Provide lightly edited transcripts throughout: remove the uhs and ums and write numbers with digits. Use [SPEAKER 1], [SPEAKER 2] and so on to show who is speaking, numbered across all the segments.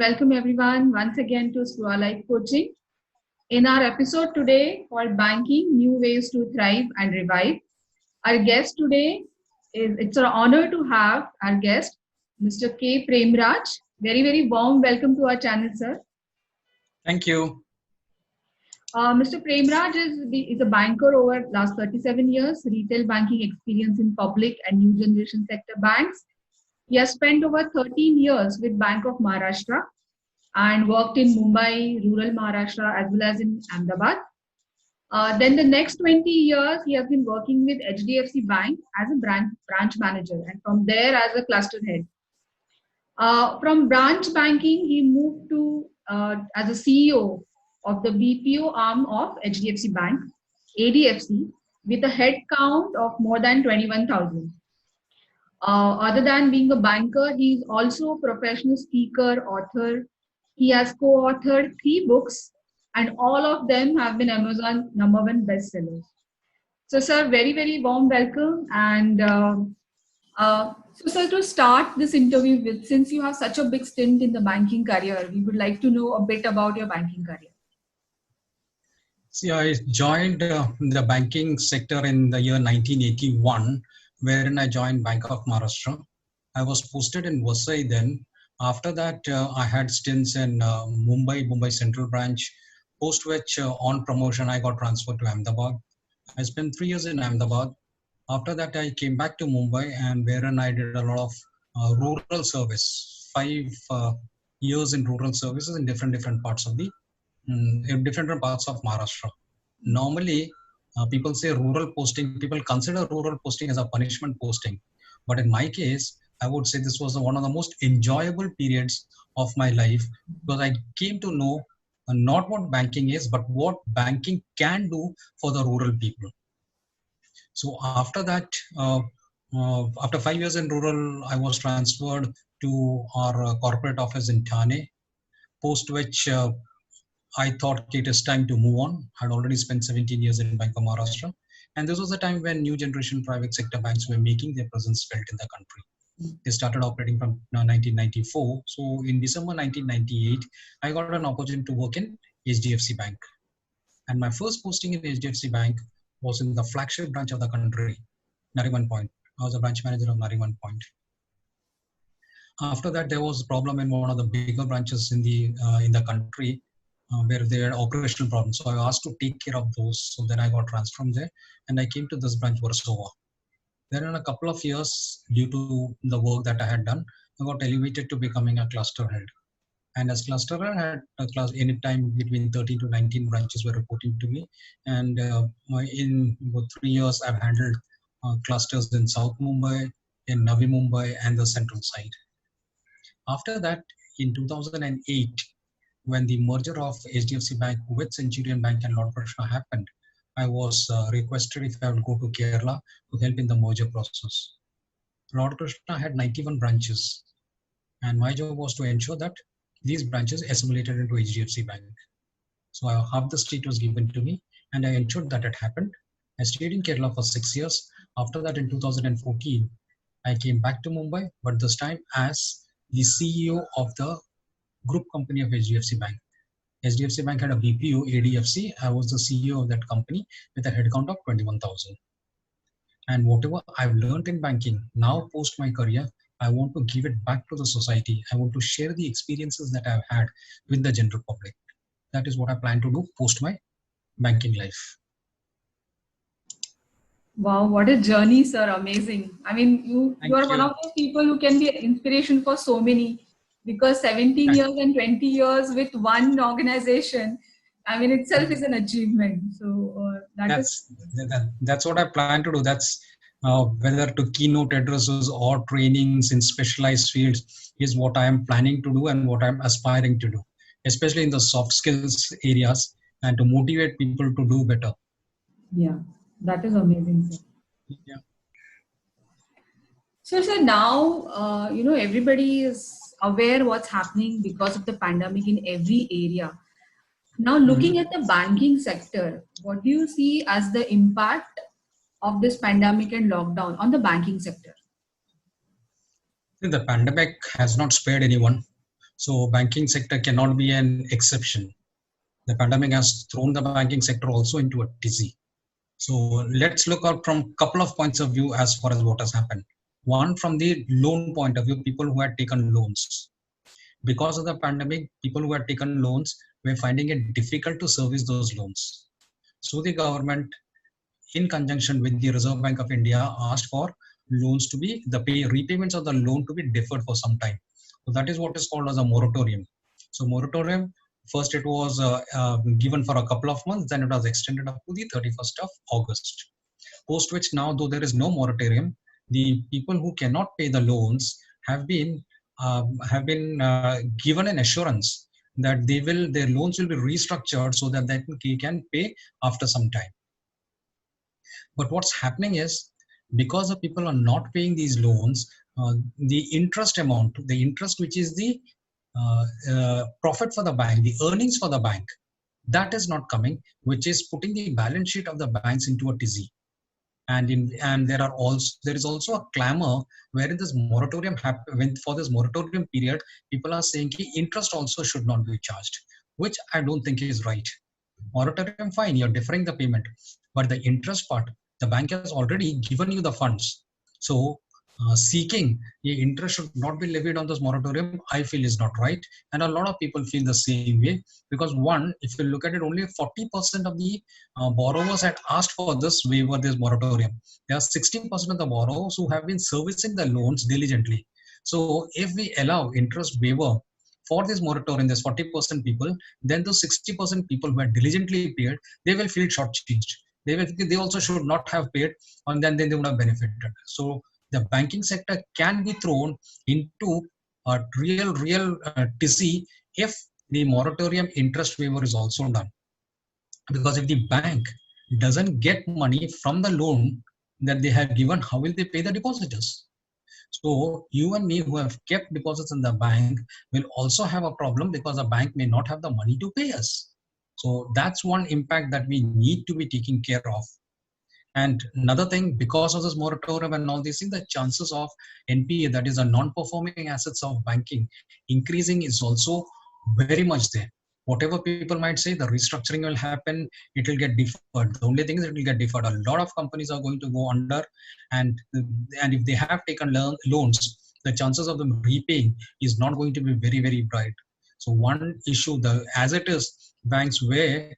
[SPEAKER 1] welcome everyone once again to Swa Life Coaching. In our episode today called Banking, New Ways to Thrive and Revive, our guest today it's an honor to have our guest, Mr. K. Premraj. Very warm welcome to our channel, sir.
[SPEAKER 2] Thank you.
[SPEAKER 1] Mr. Premraj is a banker over last 37 years, retail banking experience in public and new generation sector banks. He has spent over 13 years with Bank of Maharashtra and worked in Mumbai, rural Maharashtra, as well as in Ahmedabad. Then the next 20 years, he has been working with HDFC Bank as a branch manager, and from there as a cluster head. From branch banking, he moved to as a CEO of the BPO arm of HDFC Bank, ADFC, with a head count of more than 21,000. Other than being a banker, he is also a professional speaker, author. He has co-authored 3 books, and all of them have been Amazon #1 bestsellers. So, sir, very warm welcome. And so, sir, to start this interview with, since you have such a big stint in the banking career, we would like to know a bit about your banking career.
[SPEAKER 2] See, I joined the banking sector in the year 1981, wherein I joined Bank of Maharashtra. I was posted in Vasai then. After that, I had stints in Mumbai Central Branch, post which on promotion, I got transferred to Ahmedabad. I spent 3 years in Ahmedabad. After that, I came back to Mumbai, and wherein I did a lot of rural service, 5 years in rural services in different parts of in different parts of Maharashtra. Normally, people say rural posting, people consider rural posting as a punishment posting. But in my case, I would say this was one of the most enjoyable periods of my life, because I came to know not what banking is, but what banking can do for the rural people. So after that, after 5 years in rural, I was transferred to our corporate office in Thane, post which I thought it is time to move on. I had already spent 17 years in Bank of Maharashtra. And this was a time when new generation private sector banks were making their presence felt in the country. They started operating from 1994. So in December 1998, I got an opportunity to work in HDFC Bank. And my first posting in HDFC Bank was in the flagship branch of the country, Nariman Point. I was a branch manager of Nariman Point. After that, there was a problem in one of the bigger branches in the country, where they had operational problems. So I asked to take care of those. So then I got transferred from there, and I came to this branch, Warsaw. Then in a couple of years, due to the work that I had done, I got elevated to becoming a cluster head. And as cluster head, I had a class any time between 13 to 19 branches were reporting to me. And in about 3 years, I've handled clusters in South Mumbai, in Navi Mumbai, and the central side. After that, in 2008, when the merger of HDFC Bank with Centurion Bank and Lord Krishna happened, I was requested if I would go to Kerala to help in the merger process. Lord Krishna had 91 branches, and my job was to ensure that these branches assimilated into HDFC Bank. So half the state was given to me, and I ensured that it happened. I stayed in Kerala for 6 years. After that, in 2014, I came back to Mumbai, but this time as the CEO of the group company of HDFC Bank. HDFC Bank had a BPO, ADFC. I was the CEO of that company with a headcount of 21,000. And whatever I've learned in banking, now post my career, I want to give it back to the society. I want to share the experiences that I've had with the general public. That is what I plan to do post my banking life.
[SPEAKER 1] Wow, what a journey, sir. Amazing. I mean, you are one of those people who can be an inspiration for so many, because 17 years and 20 years with one organization, I mean, itself is an achievement. So
[SPEAKER 2] that's what I plan to do. That's whether to keynote addresses or trainings in specialized fields is what I am planning to do and what I'm aspiring to do, especially in the soft skills areas, and to motivate people to do better.
[SPEAKER 1] Yeah, that is amazing, sir.
[SPEAKER 2] Yeah.
[SPEAKER 1] So, sir, now, everybody is aware what's happening because of the pandemic in every area. Now, looking at the banking sector, what do you see as the impact of this pandemic and lockdown on the banking sector?
[SPEAKER 2] The pandemic has not spared anyone. So banking sector cannot be an exception. The pandemic has thrown the banking sector also into a tizzy. So let's look out from a couple of points of view as far as what has happened. One, from the loan point of view, people who had taken loans. Because of the pandemic, people who had taken loans were finding it difficult to service those loans. So the government, in conjunction with the Reserve Bank of India, asked for loans to be, the repayments of the loan to be deferred for some time. So that is what is called as a moratorium. So moratorium, first it was given for a couple of months, then it was extended up to the 31st of August. Post which, now though there is no moratorium, the people who cannot pay the loans have been given an assurance that their loans will be restructured so that they can pay after some time. But what's happening is, because the people are not paying these loans, the interest amount, the interest which is the profit for the bank, the earnings for the bank, that is not coming, which is putting the balance sheet of the banks into a tizzy. And there is also a clamor wherein this moratorium for this moratorium period, people are saying interest also should not be charged, which I don't think is right. Moratorium, fine, you're deferring the payment, but the interest part, the bank has already given you the funds. So seeking the interest should not be levied on this moratorium, I feel is not right. And a lot of people feel the same way, because one, if you look at it, only 40% of the borrowers had asked for this waiver, this moratorium. There are 60% of the borrowers who have been servicing the loans diligently. So if we allow interest waiver for this moratorium, there's 40% people, then those 60% people who are diligently paid, they will feel shortchanged. They also should not have paid, and then they would have benefited. So the banking sector can be thrown into a real tizzy if the moratorium interest waiver is also done. Because if the bank doesn't get money from the loan that they have given, how will they pay the depositors? So you and me who have kept deposits in the bank will also have a problem, because the bank may not have the money to pay us. So that's one impact that we need to be taking care of. And another thing, because of this moratorium and all these things, the chances of NPA, that is a non-performing assets of banking, increasing is also very much there. Whatever people might say, the restructuring will happen, it will get deferred. The only thing is it will get deferred. A lot of companies are going to go under, and if they have taken loans, the chances of them repaying is not going to be very bright. So one issue, as it is, banks were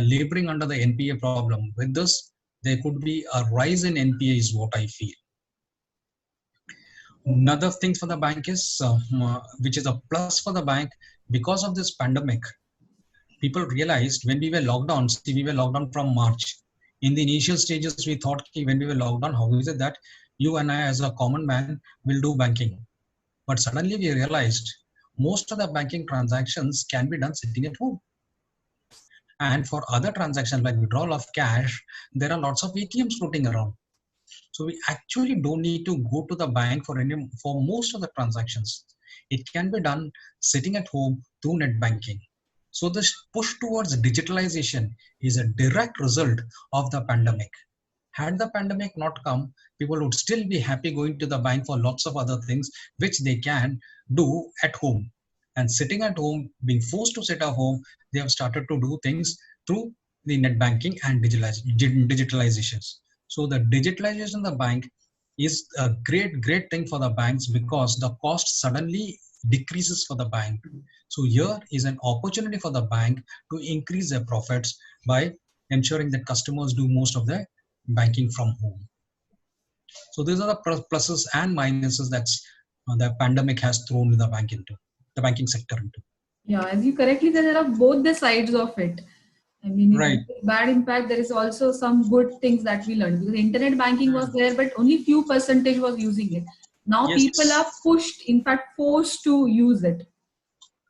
[SPEAKER 2] laboring under the NPA problem. With this, there could be a rise in NPA is what I feel. Another thing for the bank is, which is a plus for the bank, because of this pandemic, people realized when we were locked down, we were locked down from March. In the initial stages, we thought when we were locked down, how is it that you and I as a common man will do banking? But suddenly we realized most of the banking transactions can be done sitting at home. And for other transactions like withdrawal of cash, there are lots of ATMs floating around. So we actually don't need to go to the bank for most of the transactions. It can be done sitting at home through net banking. So this push towards digitalization is a direct result of the pandemic. Had the pandemic not come, people would still be happy going to the bank for lots of other things which they can do at home. And sitting at home, being forced to sit at home, they have started to do things through the net banking and digitalizations. So the digitalization of the bank is a great thing for the banks, because the cost suddenly decreases for the bank. So here is an opportunity for the bank to increase their profits by ensuring that customers do most of their banking from home. So these are the pluses and minuses that the pandemic has thrown the banking sector into.
[SPEAKER 1] Yeah, as you correctly said, there are both the sides of it. I mean,
[SPEAKER 2] Right.
[SPEAKER 1] bad impact, there is also some good things that we learned, because internet banking was there, but only few percentage was using it. Now
[SPEAKER 2] Yes.
[SPEAKER 1] people are pushed, in fact, forced to use it.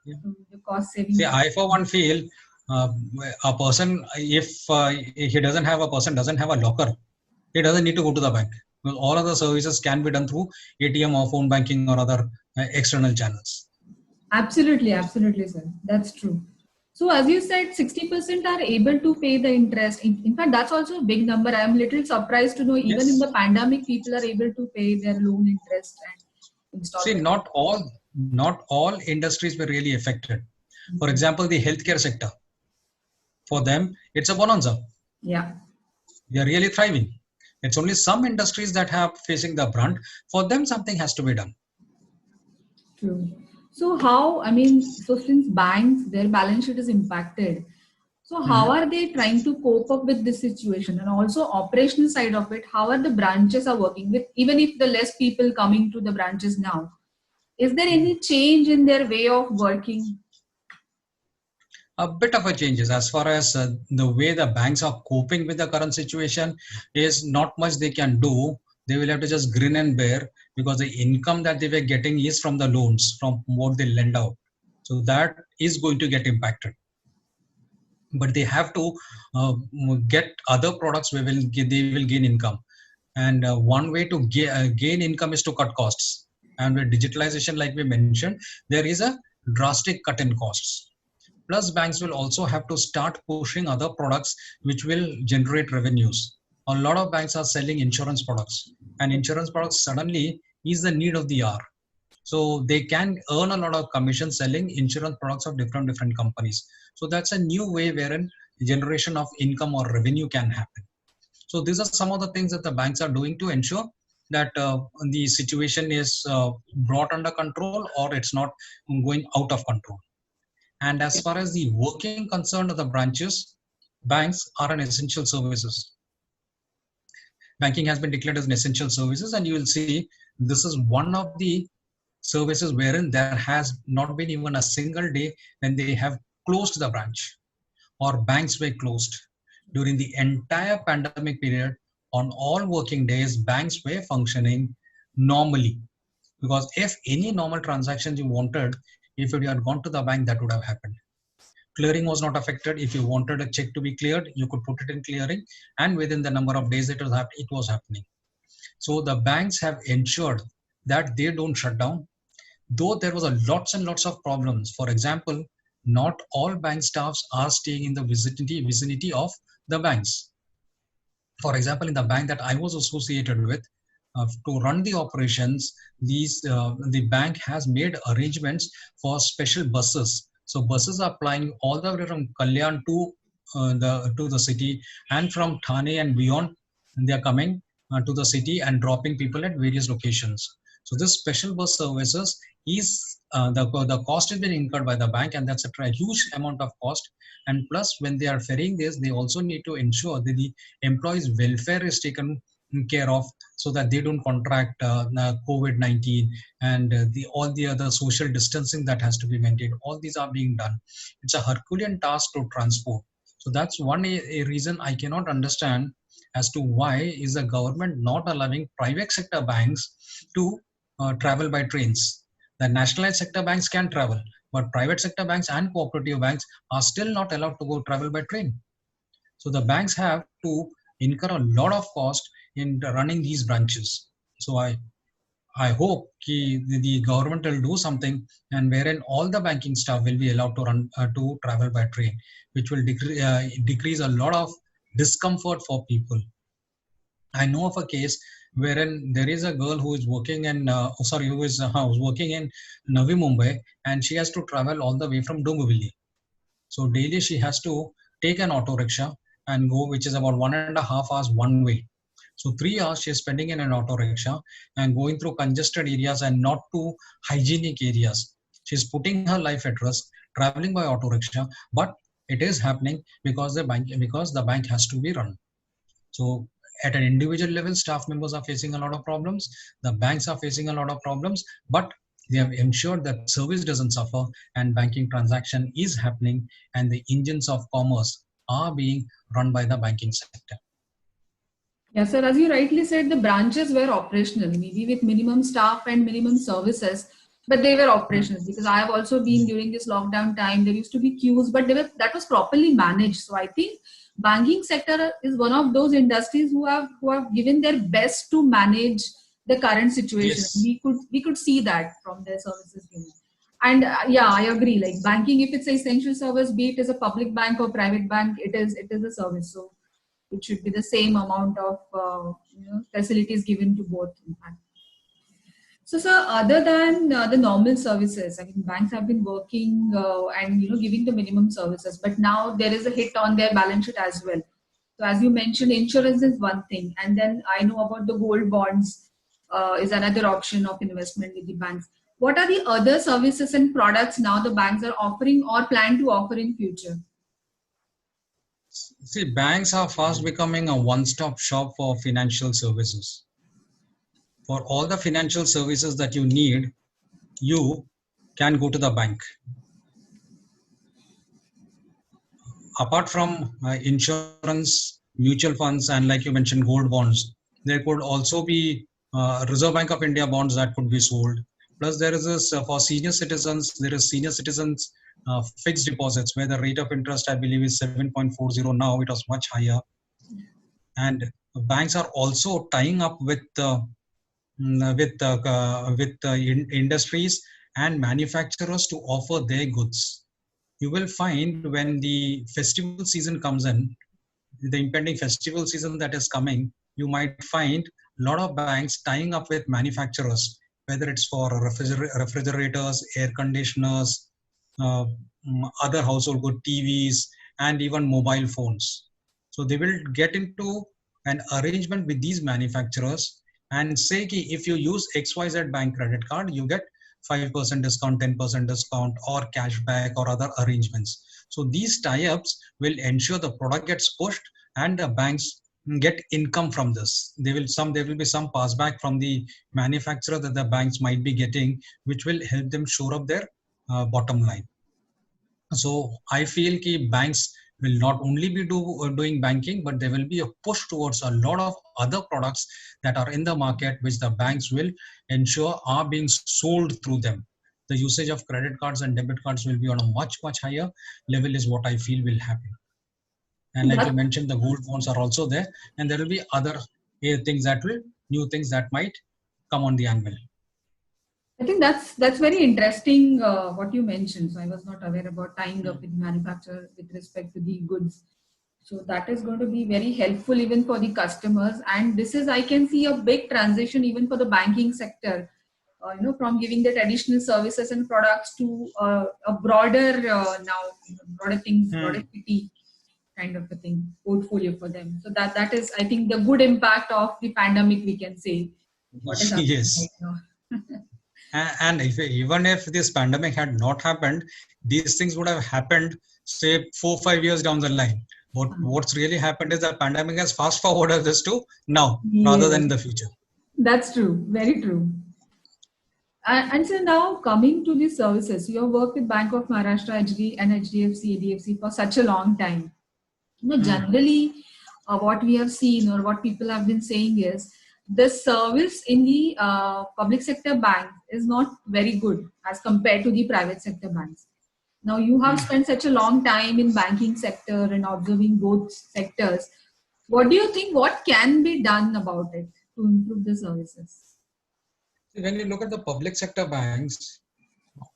[SPEAKER 2] Yeah.
[SPEAKER 1] The cost saving.
[SPEAKER 2] See, I for one feel uh, a person, if he doesn't have a locker, he doesn't need to go to the bank. Because all other services can be done through ATM or phone banking or other external channels.
[SPEAKER 1] Absolutely, sir. That's true. So as you said, 60% are able to pay the interest. In fact, that's also a big number. I am little surprised to know even in
[SPEAKER 2] Yes.
[SPEAKER 1] the pandemic, people are able to pay their loan interest and
[SPEAKER 2] See,
[SPEAKER 1] installment.
[SPEAKER 2] not all not all industries were really affected. For example, the healthcare sector, for them, it's a bonanza.
[SPEAKER 1] Yeah.
[SPEAKER 2] They are really thriving. It's only some industries that have facing the brunt. For them, something has to be done.
[SPEAKER 1] True. So how, I mean, so since banks, their balance sheet is impacted, so how
[SPEAKER 2] Mhm.
[SPEAKER 1] are they trying to cope up with this situation? And also operational side of it, how are the branches are working with, even if the less people coming to the branches now? Is there any change in their way of working?
[SPEAKER 2] A bit of a changes as far as the way the banks are coping with the current situation is not much they can do. They will have to just grin and bear because the income that they were getting is from the loans, from what they lend out. So that is going to get impacted. But they have to get other products where they will gain income. And one way to gain income is to cut costs. And with digitalization, like we mentioned, there is a drastic cut in costs. Plus, banks will also have to start pushing other products which will generate revenues. A lot of banks are selling insurance products, and insurance products suddenly is the need of the hour. So they can earn a lot of commission selling insurance products of different companies. So that's a new way wherein generation of income or revenue can happen. So these are some of the things that the banks are doing to ensure that the situation is brought under control or it's not going out of control. And as far as the working concern of the branches, banks are an essential services. Banking has been declared as an essential services, and you will see this is one of the services wherein there has not been even a single day when they have closed the branch or banks were closed. During the entire pandemic period, on all working days, banks were functioning normally. Because if any normal transactions you wanted, if you had gone to the bank, that would have happened. Clearing was not affected. If you wanted a check to be cleared, you could put it in clearing, and within the number of days it was happening. So the banks have ensured that they don't shut down, though there was a lots and lots of problems. For example, not all bank staffs are staying in the vicinity of the banks. For example, in the bank that I was associated with, to run the operations, the bank has made arrangements for special buses. So buses are plying all the way from Kalyan to the city, and from Thane and beyond, they are coming to the city and dropping people at various locations. So this special bus services is the cost has been incurred by the bank, and that's a huge amount of cost. And plus, when they are ferrying this, they also need to ensure that the employees' welfare is taken care of so that they don't contract COVID-19 and all the other social distancing that has to be maintained. All these are being done. It's a Herculean task to transport. So that's one a reason I cannot understand as to why is the government not allowing private sector banks to travel by trains. The nationalized sector banks can travel, but private sector banks and cooperative banks are still not allowed to go travel by train. So the banks have to incur a lot of cost in running these branches. So I hope the government will do something and wherein all the banking staff will be allowed to run to travel by train, which will decrease a lot of discomfort for people. I know of a case wherein there is a girl who is working in, who's working in Navi Mumbai, and she has to travel all the way from Dombivli. So daily she has to take an auto rickshaw and go, which is about 1.5 hours one way. So 3 hours she is spending in an auto rickshaw and going through congested areas and not to hygienic areas. She's putting her life at risk, traveling by auto rickshaw, but it is happening because the bank has to be run. So at an individual level, staff members are facing a lot of problems. The banks are facing a lot of problems, but they have ensured that service doesn't suffer and banking transaction is happening and the engines of commerce are being run by the banking sector.
[SPEAKER 1] Yeah, sir, as you rightly said, the branches were operational, maybe with minimum staff and minimum services, but they were operational because I have also been during this lockdown time. There used to be queues, but that was properly managed. So I think banking sector is one of those industries who have given their best to manage the current situation.
[SPEAKER 2] Yes.
[SPEAKER 1] We could see that from their services given. And yeah, I agree. Like banking, if it's an essential service, be it as a public bank or private bank, it is a service. So it should be the same amount of facilities given to both. In fact. So, sir, other than the normal services, I mean, banks have been working and giving the minimum services, but now there is a hit on their balance sheet as well. So, as you mentioned, insurance is one thing, and then I know about the gold bonds is another option of investment with the banks. What are the other services and products now the banks are offering or plan to offer in future?
[SPEAKER 2] See, banks are fast becoming a one-stop shop for financial services. For all the financial services that you need, you can go to the bank. Apart from insurance, mutual funds, and like you mentioned, gold bonds, there could also be Reserve Bank of India bonds that could be sold. Plus, there is this for senior citizens. There is senior citizens fixed deposits where the rate of interest I believe is 7.40 now. It was much higher, and banks are also tying up with industries and manufacturers to offer their goods. You will find when the festival season comes in, the impending festival season that is coming, you might find a lot of banks tying up with manufacturers, whether it's for refrigerators, air conditioners, other household good TVs, and even mobile phones. So they will get into an arrangement with these manufacturers and say, if you use XYZ bank credit card, you get 5% discount, 10% discount, or cashback, or other arrangements. So these tie-ups will ensure the product gets pushed and the banks get income from this. There will be some passback from the manufacturer that the banks might be getting, which will help them shore up their bottom line. So I feel that banks will not only be doing banking, but there will be a push towards a lot of other products that are in the market, which the banks will ensure are being sold through them. The usage of credit cards and debit cards will be on a much higher level is what I feel will happen. And like you
[SPEAKER 1] That
[SPEAKER 2] mentioned, the gold bonds are also there, and there will be other new things that might come on the anvil.
[SPEAKER 1] I think that's very interesting what you mentioned. So I was not aware about tying up with manufacturer with respect to the goods. So that is going to be very helpful even for the customers. And this is, I can see a big transition even for the banking sector. From giving the traditional services and products to a broader now, broader things, broader
[SPEAKER 2] Hmm.
[SPEAKER 1] city kind of a thing portfolio for them. So that is, I think, the good impact of the pandemic. We can say what is happening
[SPEAKER 2] Yes.
[SPEAKER 1] right now.
[SPEAKER 2] And even if this pandemic had not happened, these things would have happened, say, 4 5 years down the line. What's really happened is that pandemic has fast forwarded this to now rather than
[SPEAKER 1] Yes,
[SPEAKER 2] in the future.
[SPEAKER 1] that's true. Very true. And so now coming to the services, you have worked with Bank of Maharashtra, HD and HDFC, ADFC for such a long time.
[SPEAKER 2] Hmm.
[SPEAKER 1] Generally, what we have seen or what people have been saying is the service in the public sector bank is not very good as compared to the private sector banks. Now, you have
[SPEAKER 2] Hmm.
[SPEAKER 1] spent such a long time in banking sector and observing both sectors. What do you think? What can be done about it to improve the services?
[SPEAKER 2] When you look at the public sector banks,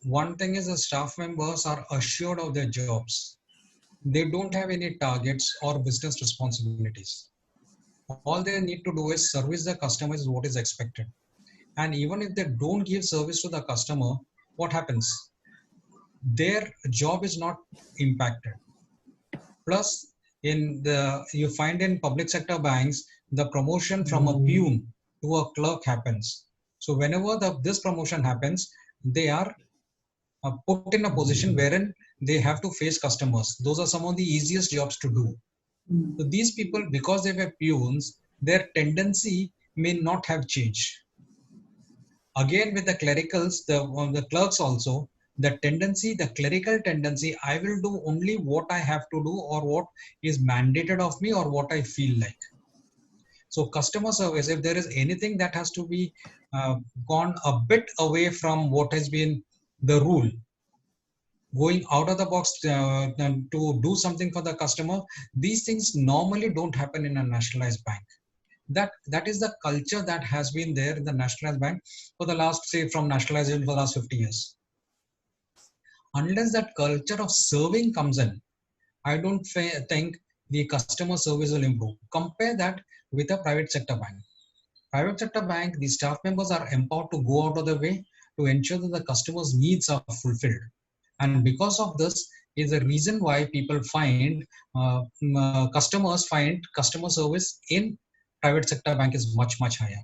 [SPEAKER 2] one thing is the staff members are assured of their jobs. They don't have any targets or business responsibilities. All they need to do is service the customers is what is expected. And even if they don't give service to the customer, what happens? Their job is not impacted. Plus, you find in public sector banks, the promotion from a peon to a clerk happens. So whenever this promotion happens, they are put in a position wherein they have to face customers. Those are some of the easiest jobs to do. So these people, because they were peons, their tendency may not have changed. Again, with the clericals, the clerks also, the clerical tendency, I will do only what I have to do or what is mandated of me or what I feel like. So customer service, if there is anything that has to be uh, gone a bit away from what has been the rule, going out of the box to do something for the customer, these things normally don't happen in a nationalized bank. That is the culture that has been there in the nationalized bank for the last, say, from nationalization for the last 50 years. Unless that culture of serving comes in, I don't think the customer service will improve. Compare that with a private sector bank. private sector bank, the staff members are empowered to go out of the way to ensure that the customers' needs are fulfilled. And because of this is the reason why people find customers find customer service in private sector bank is much higher.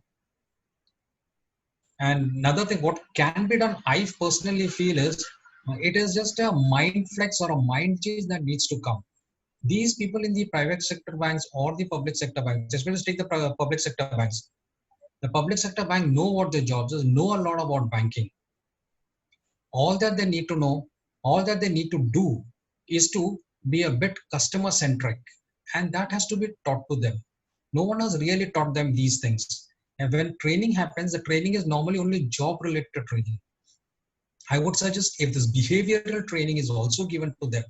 [SPEAKER 2] And another thing, what can be done, I personally feel is it is just a mind flex or a mind change that needs to come. These people in the private sector banks or the public sector banks, especially take the public sector banks. The public sector bank know what their jobs is, know a lot about banking. All that they need to know, all that they need to do is to be a bit customer centric, and that has to be taught to them. No one has really taught them these things. And when training happens, the training is normally only job related training. I would suggest if this behavioral training is also given to them,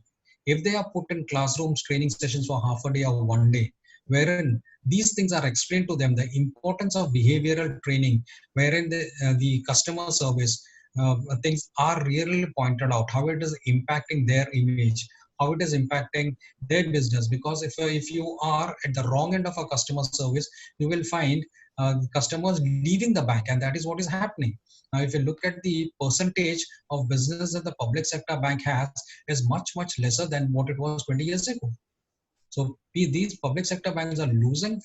[SPEAKER 2] if they are put in classrooms, training sessions for half a day or one day, wherein these things are explained to them, the importance of behavioral training, wherein the customer service things are really pointed out, how it is impacting their image, how it is impacting their business. Because if you are at the wrong end of a customer service, you will find customers leaving the bank, and that is what is happening. Now, if you look at the percentage of business that the public sector bank has, is much lesser than what it was 20 years ago. So these public sector banks are losing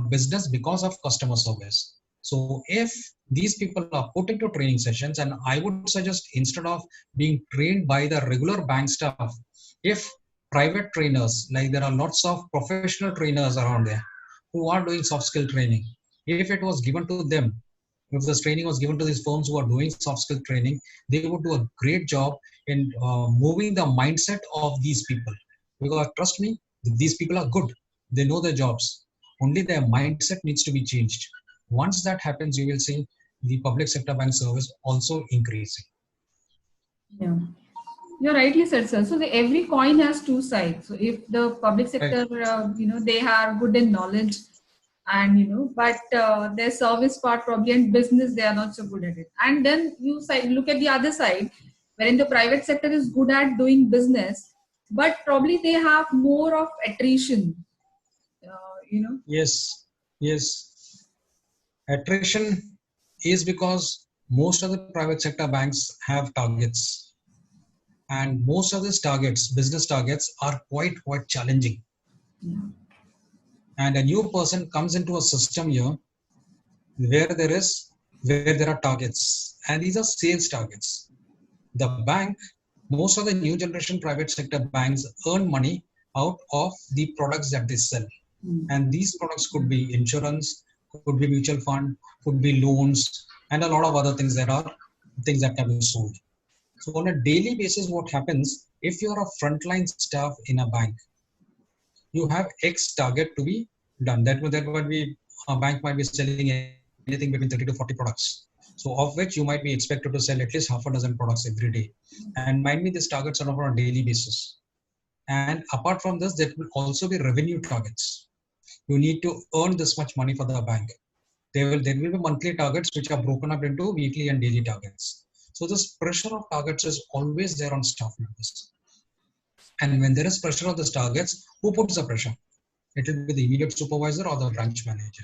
[SPEAKER 2] business because of customer service. So if these people are put into training sessions, and I would suggest instead of being trained by the regular bank staff, if private trainers, like there are lots of professional trainers around there who are doing soft skill training, if it was given to them, if this training was given to these firms who are doing soft skill training, they would do a great job in moving the mindset of these people. Because trust me, these people are good. They know their jobs. Only their mindset needs to be changed. Once that happens, you will see the public sector bank service also increasing.
[SPEAKER 1] Yeah. You're rightly said, sir. So every coin has two sides. So if the public
[SPEAKER 2] Right.
[SPEAKER 1] sector, they are good in knowledge, and but their service part probably and business they are not so good at it. And then look at the other side, wherein the private sector is good at doing business, but probably they have more of attrition.
[SPEAKER 2] Yes, yes. Attrition is because most of the private sector banks have targets, and most of these targets, business targets, are quite challenging.
[SPEAKER 1] Yeah.
[SPEAKER 2] And a new person comes into a system here where there are targets, and these are sales targets. The bank, most of the new generation private sector banks earn money out of the products that they sell.
[SPEAKER 1] Mm.
[SPEAKER 2] And these products could be insurance, could be mutual fund, could be loans, and a lot of other things. There are things that can be sold. So on a daily basis, what happens if you're a frontline staff in a bank, you have X target to be done. That would be, a bank might be selling anything between 30 to 40 products. So of which you might be expected to sell at least half a dozen products every day. And mind me, these targets are on a daily basis. And apart from this, there will also be revenue targets. You need to earn this much money for the bank. There will be monthly targets which are broken up into weekly and daily targets. So this pressure of targets is always there on staff members. And when there is pressure on these targets, who puts the pressure? It will be the immediate supervisor or the branch manager.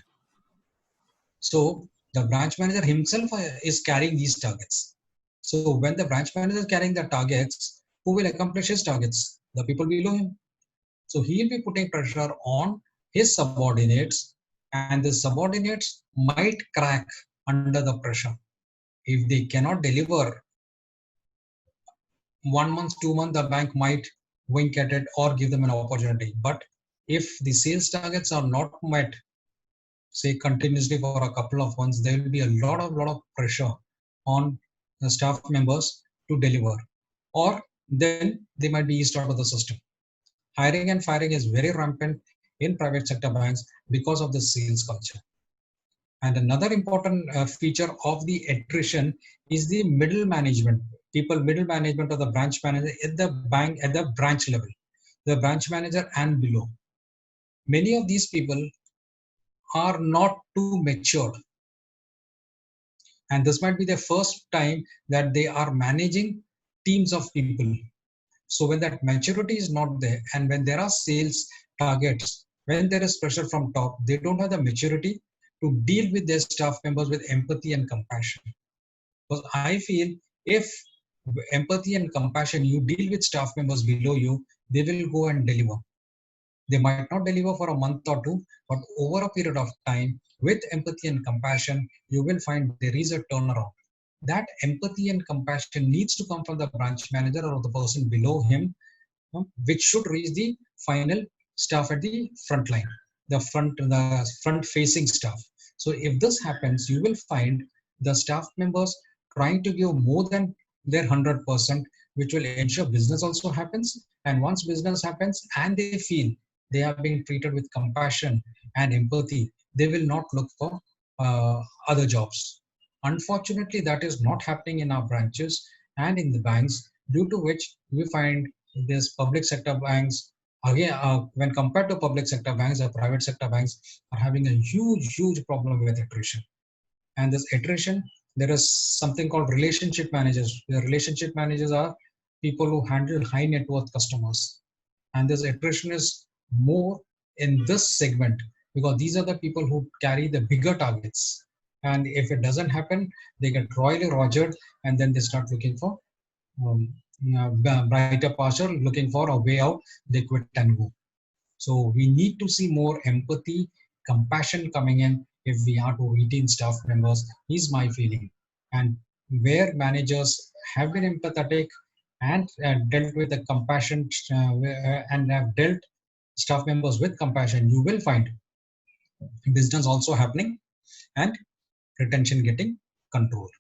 [SPEAKER 2] So the branch manager himself is carrying these targets. So when the branch manager is carrying the targets, who will accomplish his targets? The people below him. So he'll be putting pressure on his subordinates, and the subordinates might crack under the pressure. If they cannot deliver 1 month, 2 months, the bank might wink at it or give them an opportunity. But if the sales targets are not met, say continuously for a couple of months, there will be a lot of pressure on the staff members to deliver, or then they might be eased out of the system. Hiring and firing is very rampant in private sector banks because of the sales culture. And another important feature of the attrition is the middle management. Middle management of the branch manager at the bank, at the branch level, the branch manager and below. Many of these people are not too matured. And this might be the first time that they are managing teams of people. So when that maturity is not there, and when there are sales targets, when there is pressure from top, they don't have the maturity to deal with their staff members with empathy and compassion. Because I feel if empathy and compassion, you deal with staff members below you, they will go and deliver. They might not deliver for a month or two, but over a period of time, with empathy and compassion, you will find there is a turnaround. That empathy and compassion needs to come from the branch manager or the person below him, which should reach the final staff at the front line, the front facing staff. So if this happens, you will find the staff members trying to give more than their 100%, which will ensure business also happens. And once business happens and they feel they are being treated with compassion and empathy, they will not look for other jobs. Unfortunately, that is not happening in our branches and in the banks, due to which we find these public sector banks, again, when compared to public sector banks, the private sector banks are having a huge problem with attrition. And this attrition, there is something called relationship managers. The relationship managers are people who handle high net worth customers. And this attrition is more in this segment because these are the people who carry the bigger targets. And if it doesn't happen, they get royally rogered and then they start looking for um, brighter pasture, looking for a way out, they quit and go. So we need to see more empathy, compassion coming in if we are to retain staff members, is my feeling. And where managers have been empathetic and dealt with the compassion and have dealt staff members with compassion, you will find business also happening and retention getting controlled.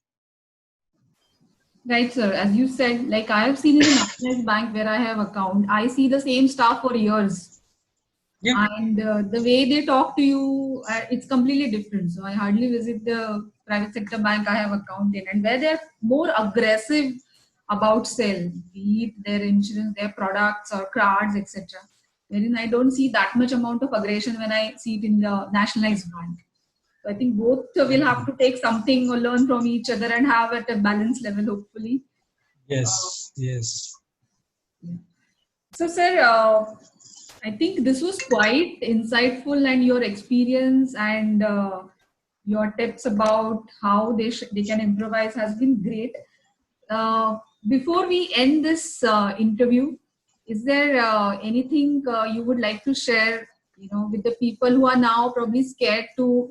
[SPEAKER 1] Right, sir. As you said, like I have seen in the nationalized bank where I have account, I see the same staff for years.
[SPEAKER 2] Yeah.
[SPEAKER 1] And the way they talk to you, it's completely different. So I hardly visit the private sector bank I have account in, and where they're more aggressive about sale, be it their insurance, their products or cards, etc. Wherein I don't see that much amount of aggression when I see it in the nationalized bank. So I think both will have to take something or learn from each other and have at a balanced level, hopefully.
[SPEAKER 2] Yes, yes.
[SPEAKER 1] So, sir, I think this was quite insightful, and your experience and your tips about how they can improvise has been great. Uh, Before we end this interview, is there anything you would like to share, with the people who are now probably scared to,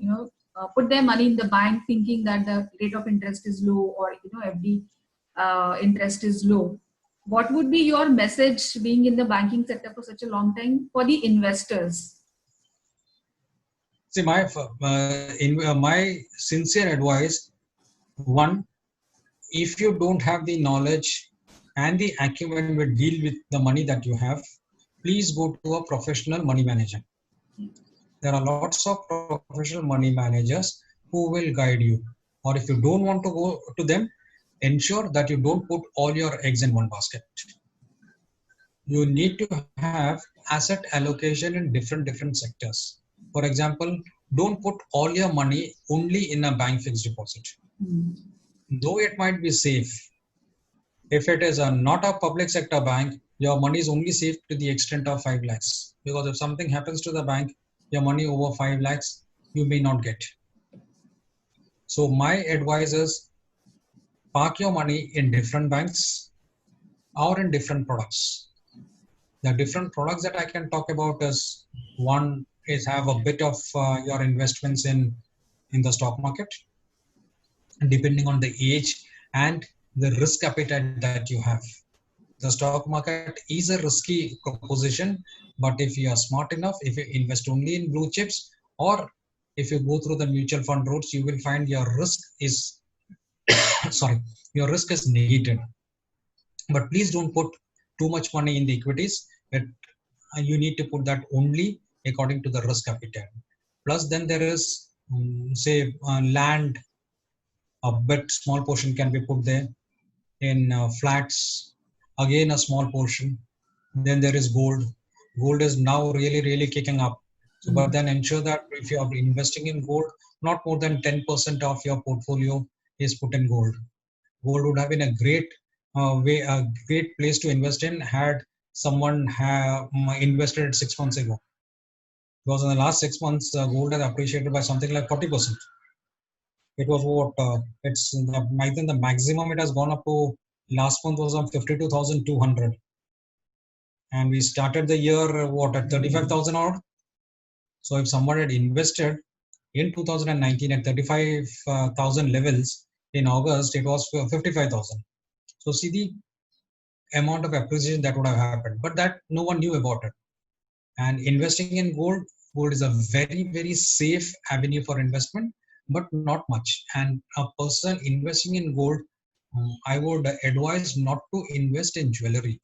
[SPEAKER 1] put their money in the bank, thinking that the rate of interest is low, or FD interest is low? What would be your message, being in the banking sector for such a long time, for the investors?
[SPEAKER 2] See, my sincere advice: one, if you don't have the knowledge and the acumen to deal with the money that you have, please go to a professional money manager. There are lots of professional money managers who will guide you. Or if you don't want to go to them, ensure that you don't put all your eggs in one basket. You need to have asset allocation in different sectors. For example, don't put all your money only in a bank fixed deposit. Though it might be safe, if it is not a public sector bank, your money is only safe to the extent of 5 lakhs. Because if something happens to the bank, your money over 5 lakhs, you may not get. So my advice is park your money in different banks or in different products. The different products that I can talk about is, one is have a bit of your investments in the stock market, depending on the age and the risk appetite that you have. The stock market is a risky proposition, but if you are smart enough, if you invest only in blue chips, or if you go through the mutual fund routes, you will find your risk is sorry, your risk is negated. But please don't put too much money in the equities. You need to put that only according to the risk appetite. Plus, then there is say land. A bit small portion can be put there. In flats, again a small portion. Then there is gold. Gold is now really kicking up. So, but then ensure that if you are investing in gold, not more than 10% of your portfolio is put in gold. Gold would have been a great place to invest in had someone have invested it 6 months ago. Because in the last 6 months, gold has appreciated by something like 40%. It was what? I think the maximum it has gone up to last month was on 52,200. And we started the year what at 35,000 odd. So if someone had invested in 2019 at 35,000 levels in August, it was 55,000. So see the amount of appreciation that would have happened, but that no one knew about it. And investing in gold is a very safe avenue for investment, but not much. And a person investing in gold, I would advise not to invest in jewelry,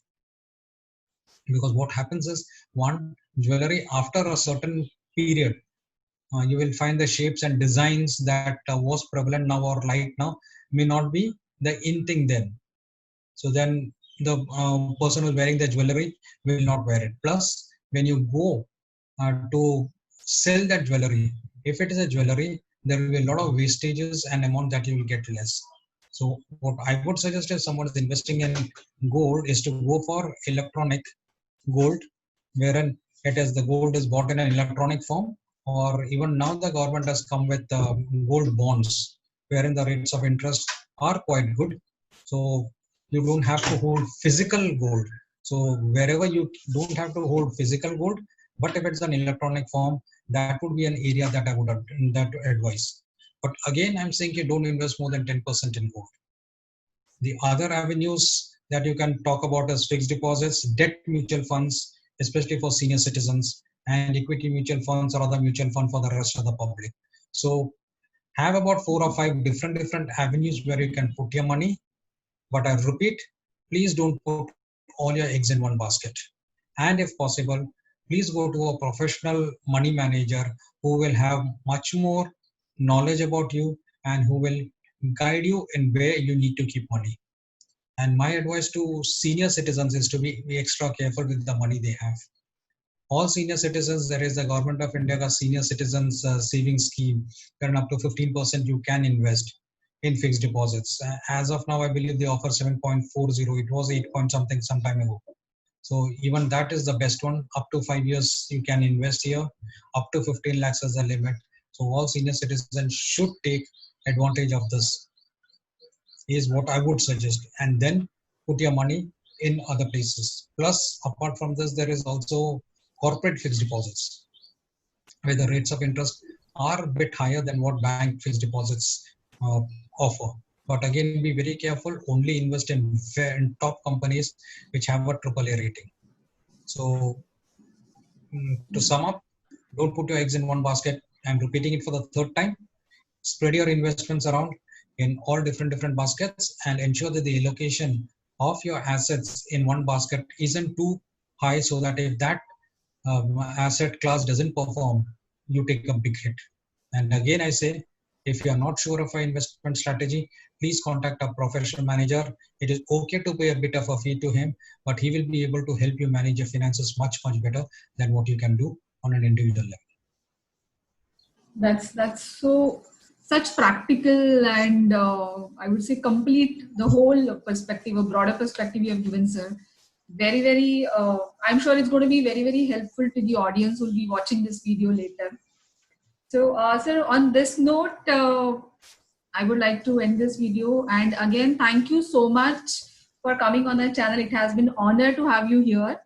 [SPEAKER 2] because what happens is, one, jewelry after a certain period, you will find the shapes and designs that was prevalent now or right now may not be the in thing then. So then the person who's wearing the jewelry will not wear it. Plus, when you go to sell that jewelry, if it is a jewelry, there will be a lot of wastages and amount that you will get less. So what I would suggest if someone is investing in gold is to go for electronic gold, wherein it is the gold is bought in an electronic form, or even now the government has come with gold bonds, wherein the rates of interest are quite good. So you don't have to hold physical gold. So wherever you don't have to hold physical gold, but if it's an electronic form, that would be an area that I would advise. But again, I'm saying you don't invest more than 10% in gold. The other avenues that you can talk about is fixed deposits, debt mutual funds, especially for senior citizens, and equity mutual funds or other mutual fund for the rest of the public. So have about 4 or 5 different avenues where you can put your money. But I repeat, please don't put all your eggs in one basket. And if possible, please go to a professional money manager who will have much more knowledge about you and who will guide you in where you need to keep money. And my advice to senior citizens is to be extra careful with the money they have. All senior citizens, there is the government of India senior citizens savings scheme, where up to 15% you can invest in fixed deposits. As of now, I believe they offer 7.40. It was 8 point something some time ago. So even that is the best one. Up to 5 years you can invest here. Up to 15 lakhs as the limit. So all senior citizens should take advantage of this, is what I would suggest. And then put your money in other places. Plus, apart from this, there is also corporate fixed deposits, where the rates of interest are a bit higher than what bank fixed deposits uh, offer. But again, be very careful. Only invest in top companies which have a AAA rating. So to sum up, don't put your eggs in one basket. I'm repeating it for the third time. Spread your investments around in all different baskets and ensure that the allocation of your assets in one basket isn't too high, so that if that asset class doesn't perform, you take a big hit. And again, I say, if you are not sure of an investment strategy, please contact a professional manager. It is okay to pay a bit of a fee to him, but he will be able to help you manage your finances much better than what you can do on an individual level.
[SPEAKER 1] That's so such practical and I would say complete the whole perspective, a broader perspective you have given, sir. Very. I'm sure it's going to be very helpful to the audience who will be watching this video later. So, sir, on this note, I would like to end this video. And again, thank you so much for coming on the channel. It has been an honor to have you here.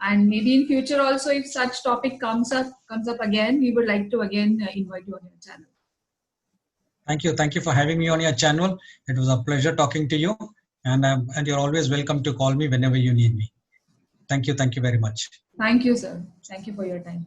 [SPEAKER 1] And maybe in future also, if such topic comes up again, we would like to again invite you on your channel.
[SPEAKER 2] Thank you for having me on your channel. It was a pleasure talking to you, and you're always welcome to call me whenever you need me. Thank you very much.
[SPEAKER 1] Thank you, sir. Thank you for your time.